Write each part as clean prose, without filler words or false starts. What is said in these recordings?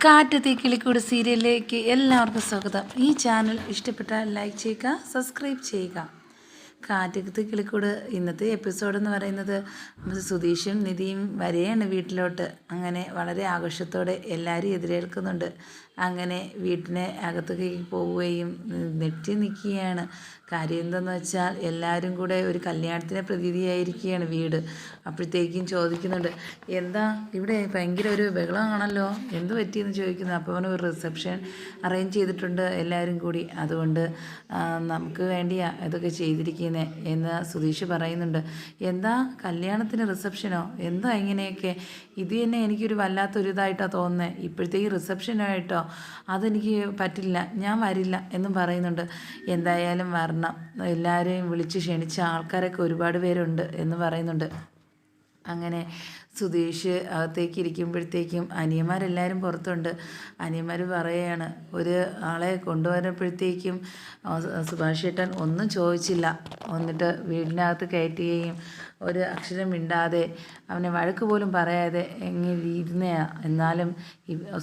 കാറ്റത്തെ കിളിക്കൂട് സീരിയലിലേക്ക് എല്ലാവർക്കും സ്വാഗതം. ഈ ചാനൽ ഇഷ്ടപ്പെട്ടാൽ ലൈക്ക് ചെയ്യുക, സബ്സ്ക്രൈബ് ചെയ്യുക. കാറ്റത്തെ കിളിക്കൂട് ഇന്നത്തെ എപ്പിസോഡ് എന്ന് പറയുന്നത് സുധീഷും നിധിയും വരെയാണ് വീട്ടിലോട്ട്. അങ്ങനെ വളരെ ആഘോഷത്തോടെ എല്ലാവരും എതിരേൽക്കുന്നുണ്ട്. അങ്ങനെ വീട്ടിനെ അകത്തേക്ക് പോവുകയും നെറ്റി നിൽക്കുകയാണ്. കാര്യം എന്തെന്ന് വെച്ചാൽ എല്ലാവരും കൂടെ ഒരു കല്യാണത്തിനെ പ്രതീതിയായിരിക്കുകയാണ് വീട്. അപ്പോഴത്തേക്കും ചോദിക്കുന്നുണ്ട്, എന്താ ഇവിടെ ഭയങ്കര ഒരു ബഹളമാണല്ലോ, എന്ത് പറ്റിയെന്ന് ചോദിക്കുന്നത്. അപ്പോൾ അവന് ഒരു റിസപ്ഷൻ അറേഞ്ച് ചെയ്തിട്ടുണ്ട് എല്ലാവരും കൂടി, അതുകൊണ്ട് നമുക്ക് വേണ്ടിയാ ഇതൊക്കെ ചെയ്തിരിക്കുന്നത് എന്ന് സുധീഷ് പറയുന്നുണ്ട്. എന്താ കല്യാണത്തിന് റിസപ്ഷനോ, എന്താ ഇങ്ങനെയൊക്കെ? ഇത് തന്നെ എനിക്കൊരു വല്ലാത്തൊരിതായിട്ടാണ് തോന്നുന്നത്. ഇപ്പോഴത്തേക്ക് റിസപ്ഷനായിട്ടോ അതെനിക്ക് പറ്റില്ല, ഞാൻ വരില്ല എന്നും പറയുന്നുണ്ട്. എന്തായാലും വരണം, എല്ലാവരെയും വിളിച്ച് ക്ഷണിച്ച ആൾക്കാരൊക്കെ ഒരുപാട് പേരുണ്ട് എന്ന് പറയുന്നുണ്ട്. അങ്ങനെ സുധീഷ് അകത്തേക്ക് ഇരിക്കുമ്പോഴത്തേക്കും അനിയന്മാരെല്ലാവരും പുറത്തുണ്ട്. അനിയന്മാർ പറയുകയാണ്, ഒരു ആളെ കൊണ്ടുവരുമ്പോഴത്തേക്കും സുഭാഷ് ഏട്ടൻ ഒന്നും ചോദിച്ചില്ല, എന്നിട്ട് വീടിനകത്ത് കയറ്റുകയും ഒരു അക്ഷരം മിണ്ടാതെ അവനെ വഴക്ക് പോലും പറയാതെ എങ്ങനെ ഇരുന്നയാ. എന്നാലും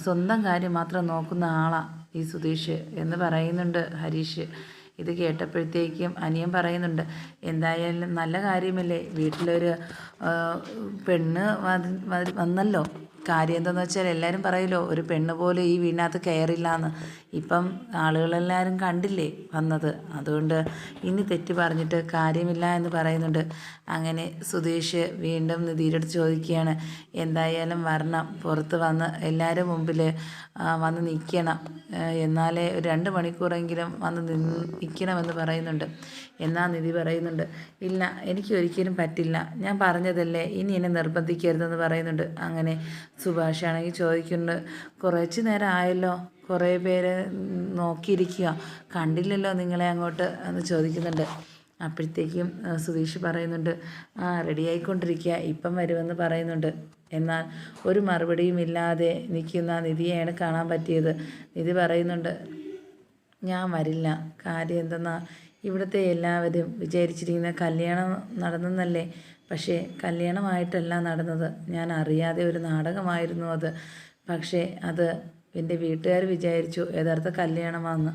സ്വന്തം കാര്യം മാത്രം നോക്കുന്ന ആളാണ് ഈ സുധീഷ് എന്ന് പറയുന്നുണ്ട് ഹരീഷ്. ഇത് കേട്ടപ്പോഴത്തേക്കും അനിയൻ പറയുന്നുണ്ട്, എന്തായാലും നല്ല കാര്യമല്ലേ, വീട്ടിലൊരു പെണ്ണ് വന്നല്ലോ. കാര്യം എന്താണെന്ന് വെച്ചാൽ എല്ലാവരും പറയുമല്ലോ, ഒരു പെണ്ണ് പോലും ഈ വീടിനകത്ത് കയറില്ലാന്ന്. ഇപ്പം ആളുകളെല്ലാവരും കണ്ടില്ലേ വന്നത്, അതുകൊണ്ട് ഇനി തെറ്റ് പറഞ്ഞിട്ട് കാര്യമില്ല എന്ന് പറയുന്നുണ്ട്. അങ്ങനെ സുധീഷ് വീണ്ടും നിധിയുടെ അടുത്ത് ചോദിക്കുകയാണ്, എന്തായാലും വരണം, പുറത്ത് വന്ന് എല്ലാവരും മുമ്പിൽ വന്ന് നിൽക്കണം, എന്നാലേ ഒരു 2 മണിക്കൂറെങ്കിലും വന്ന് നിൽക്കണമെന്ന് പറയുന്നുണ്ട്. എന്നാൽ നിധി പറയുന്നുണ്ട്, ഇല്ല എനിക്ക് ഒരിക്കലും പറ്റില്ല, ഞാൻ പറഞ്ഞതല്ലേ, ഇനി എന്നെ നിർബന്ധിക്കരുതെന്ന് പറയുന്നുണ്ട്. അങ്ങനെ സുഭാഷ് ആണെങ്കിൽ ചോദിക്കുന്നുണ്ട്, കുറച്ച് നേരം ആയല്ലോ, കുറേ പേര് നോക്കിയിരിക്കുക, കണ്ടില്ലല്ലോ നിങ്ങളെ അങ്ങോട്ട് എന്ന് ചോദിക്കുന്നുണ്ട്. അപ്പോഴത്തേക്കും സുധീഷ് പറയുന്നുണ്ട്, റെഡി ആയിക്കൊണ്ടിരിക്കുക, ഇപ്പം വരുമെന്ന് പറയുന്നുണ്ട്. എന്നാൽ ഒരു മറുപടിയും ഇല്ലാതെ നിൽക്കുന്ന നിധിയെയാണ് കാണാൻ പറ്റിയത്. നിധി പറയുന്നുണ്ട്, ഞാൻ വരില്ല. കാര്യം എന്തെന്നാ, ഇവിടുത്തെ എല്ലാവരും വിചാരിച്ചിരിക്കുന്ന കല്യാണം നടന്നെന്നല്ലേ, പക്ഷേ കല്യാണമായിട്ടല്ല നടന്നത്, ഞാൻ അറിയാതെ ഒരു നാടകമായിരുന്നു അത്. പക്ഷേ അത് എൻ്റെ വീട്ടുകാർ വിചാരിച്ചു യഥാർത്ഥ കല്യാണമാണെന്ന്.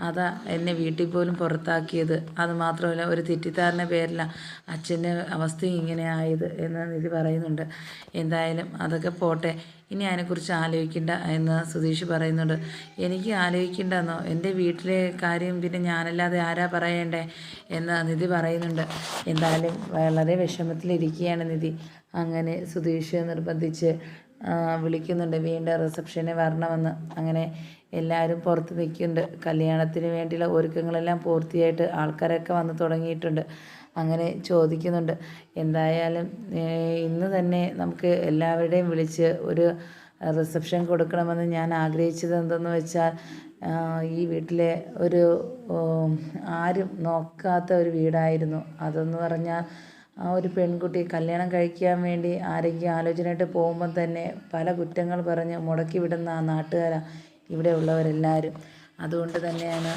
അതാ എന്നെ വീട്ടിൽ പോലും പുറത്താക്കിയത്. അതുമാത്രമല്ല, ഒരു തെറ്റിദ്ധാരണ പേരില അച്ഛൻ്റെ അവസ്ഥയും ഇങ്ങനെ ആയത് എന്ന് നിധി പറയുന്നുണ്ട്. എന്തായാലും അതൊക്കെ പോട്ടെ, ഇനി അതിനെക്കുറിച്ച് ആലോചിക്കണ്ട എന്ന് സുധീഷ് പറയുന്നുണ്ട്. എനിക്ക് ആലോചിക്കണ്ടെന്നോ, എൻ്റെ വീട്ടിലെ കാര്യം പിന്നെ ഞാനല്ലാതെ ആരാ പറയണ്ടേ എന്ന് നിധി പറയുന്നുണ്ട്. എന്തായാലും വളരെ വിഷമത്തിലിരിക്കുകയാണ് നിധി. അങ്ങനെ സുധീഷ് നിർബന്ധിച്ച് വിളിക്കുന്നുണ്ട് വീണ്ടും റിസപ്ഷന് വരണമെന്ന്. അങ്ങനെ എല്ലാവരും പുറത്ത് നിൽക്കുന്നുണ്ട്. കല്യാണത്തിന് വേണ്ടിയുള്ള ഒരുക്കങ്ങളെല്ലാം പൂർത്തിയായിട്ട് ആൾക്കാരൊക്കെ വന്ന് തുടങ്ങിയിട്ടുണ്ട്. അങ്ങനെ ചോദിക്കുന്നുണ്ട്, എന്തായാലും ഇന്ന് തന്നെ നമുക്ക് എല്ലാവരുടെയും വിളിച്ച് ഒരു റിസപ്ഷൻ കൊടുക്കണമെന്ന് ഞാൻ ആഗ്രഹിച്ചത് എന്തെന്ന് വെച്ചാൽ, ഈ വീട്ടിലെ ഒരു ആരും നോക്കാത്ത ഒരു വീടായിരുന്നു അതെന്ന് പറഞ്ഞാൽ, ആ ഒരു പെൺകുട്ടി കല്യാണം കഴിക്കാൻ വേണ്ടി ആരെങ്കിലും ആലോചനയായിട്ട് പോകുമ്പം തന്നെ പല കുറ്റങ്ങൾ പറഞ്ഞ് മുടക്കി വിടുന്ന ആ നാട്ടുകാരാണ് ഇവിടെ ഉള്ളവരെല്ലാവരും. അതുകൊണ്ട് തന്നെയാണ്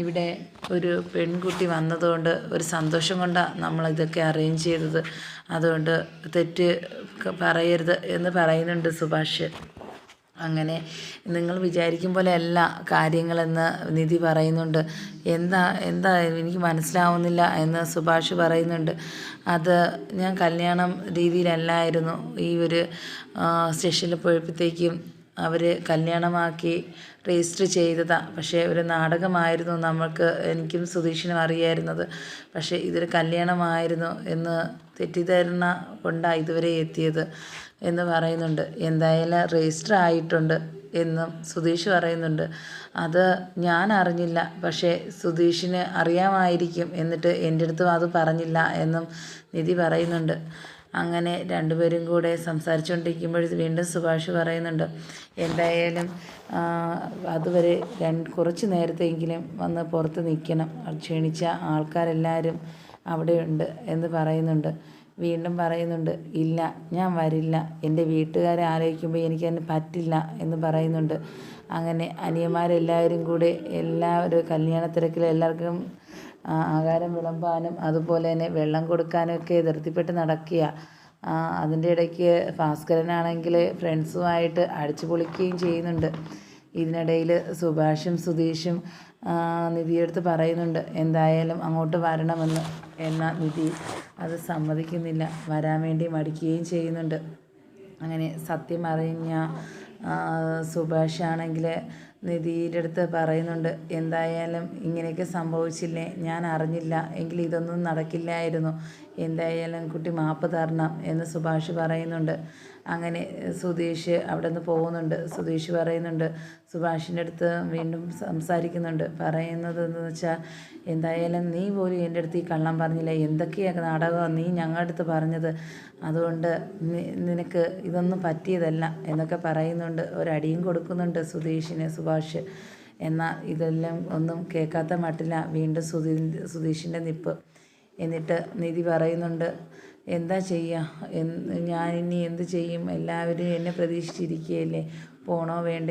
ഇവിടെ ഒരു പെൺകുട്ടി വന്നതുകൊണ്ട് ഒരു സന്തോഷം കൊണ്ടാണ് നമ്മളിതൊക്കെ അറേഞ്ച് ചെയ്തത്. അതുകൊണ്ട് തെറ്റ് പറയരുത് എന്ന് പറയുന്നുണ്ട് സുഭാഷ്. അങ്ങനെ നിങ്ങൾ വിചാരിക്കും പോലെ അല്ല കാര്യങ്ങളെന്ന് നിധി പറയുന്നുണ്ട്. എന്താ എനിക്ക് മനസ്സിലാവുന്നില്ല എന്ന് സുഭാഷ് പറയുന്നുണ്ട്. അത് ഞാൻ കല്യാണം രീതിയിലല്ലായിരുന്നു ഈ ഒരു സ്റ്റേഷനിൽ പോയപ്പോഴത്തേക്കും അവർ കല്യാണമാക്കി രജിസ്റ്റർ ചെയ്തതാണ്. പക്ഷേ ഒരു നാടകമായിരുന്നു നമ്മൾക്ക്, എനിക്കും സുധീഷിനും അറിയായിരുന്നത്. പക്ഷേ ഇതൊരു കല്യാണമായിരുന്നു എന്ന് തെറ്റിദ്ധാരണ കൊണ്ടാണ് ഇതുവരെ എത്തിയത് എന്ന് പറയുന്നുണ്ട്. എന്തായാലും രജിസ്റ്റർ ആയിട്ടുണ്ട് എന്നും സുധീഷ് പറയുന്നുണ്ട്. അത് ഞാൻ അറിഞ്ഞില്ല, പക്ഷേ സുധീഷിന് അറിയാമായിരിക്കും, എന്നിട്ട് എൻ്റെ അടുത്തും അത് പറഞ്ഞില്ല എന്നും നിധി പറയുന്നുണ്ട്. അങ്ങനെ രണ്ടുപേരും കൂടെ സംസാരിച്ചുകൊണ്ടിരിക്കുമ്പോൾ വീണ്ടും സുഭാഷ് പറയുന്നുണ്ട്, എന്തായാലും അതുവരെ കുറച്ച് നേരത്തെങ്കിലും വന്ന് പുറത്ത് നിൽക്കണം, ക്ഷണിച്ച ആൾക്കാരെല്ലാവരും അവിടെയുണ്ട് എന്ന് പറയുന്നുണ്ട്. വീണ്ടും പറയുന്നുണ്ട്, ഇല്ല ഞാൻ വരില്ല, എൻ്റെ വീട്ടുകാരെ ആലോചിക്കുമ്പോൾ എനിക്കതിന് പറ്റില്ല എന്ന് പറയുന്നുണ്ട്. അങ്ങനെ അനിയന്മാരെല്ലാവരും കൂടെ എല്ലാവരും കല്യാണത്തിരക്കിൽ എല്ലാവർക്കും ആഹാരം വിളമ്പാനും അതുപോലെ തന്നെ വെള്ളം കൊടുക്കാനും ഒക്കെ ധൃതിപ്പെട്ട് നടക്കുക. അതിൻ്റെ ഇടയ്ക്ക് ഭാസ്കരനാണെങ്കിൽ ഫ്രണ്ട്സുമായിട്ട് അടിച്ചു പൊളിക്കുകയും ചെയ്യുന്നുണ്ട്. ഇതിനിടയിൽ സുഭാഷും സുധീഷും നിധിയെടുത്ത് പറയുന്നുണ്ട് എന്തായാലും അങ്ങോട്ട് വരണമെന്ന്. എന്നാൽ നിധി അത് സമ്മതിക്കുന്നില്ല, വരാൻ വേണ്ടി മടിക്കുകയും ചെയ്യുന്നുണ്ട്. അങ്ങനെ സത്യം അറിഞ്ഞ സുഭാഷാണെങ്കിൽ നിധിയുടെ അടുത്ത് പറയുന്നുണ്ട് എന്തായാലും ഇങ്ങനെയൊക്കെ സംഭവിച്ചില്ലേ, ഞാൻ അറിഞ്ഞില്ല എങ്കിൽ ഇതൊന്നും നടക്കില്ലായിരുന്നു, എന്തായാലും കുട്ടി മാപ്പ് തരണം എന്ന് സുഭാഷ് പറയുന്നുണ്ട്. അങ്ങനെ സുധീഷ് അവിടെ നിന്ന് പോകുന്നുണ്ട്. സുധീഷ് പറയുന്നുണ്ട്, സുഭാഷിൻ്റെ അടുത്ത് വീണ്ടും സംസാരിക്കുന്നുണ്ട്. പറയുന്നതെന്ന് വെച്ചാൽ എന്തായാലും നീ പോലും എൻ്റെ അടുത്ത് ഈ കള്ളം പറഞ്ഞില്ല, എന്തൊക്കെയാണ് നാടകമാണ് നീ ഞങ്ങളുടെ അടുത്ത് പറഞ്ഞത്, അതുകൊണ്ട് നിനക്ക് ഇതൊന്നും പറ്റിയതല്ല എന്നൊക്കെ പറയുന്നുണ്ട്. ഒരടിയും കൊടുക്കുന്നുണ്ട് സുധീഷിന് സുഭാഷ്. എന്നാൽ ഇതെല്ലാം ഒന്നും കേൾക്കാത്ത മട്ടില്ല വീണ്ടും സുധീഷിൻ്റെ നിപ്പ്. എന്നിട്ട് നിധി പറയുന്നുണ്ട് എന്താ ചെയ്യുക, ഞാനിനി എന്ത് ചെയ്യും, എല്ലാവരും എന്നെ പ്രതീക്ഷിച്ചിരിക്കുകയല്ലേ, പോണോ വേണ്ടേ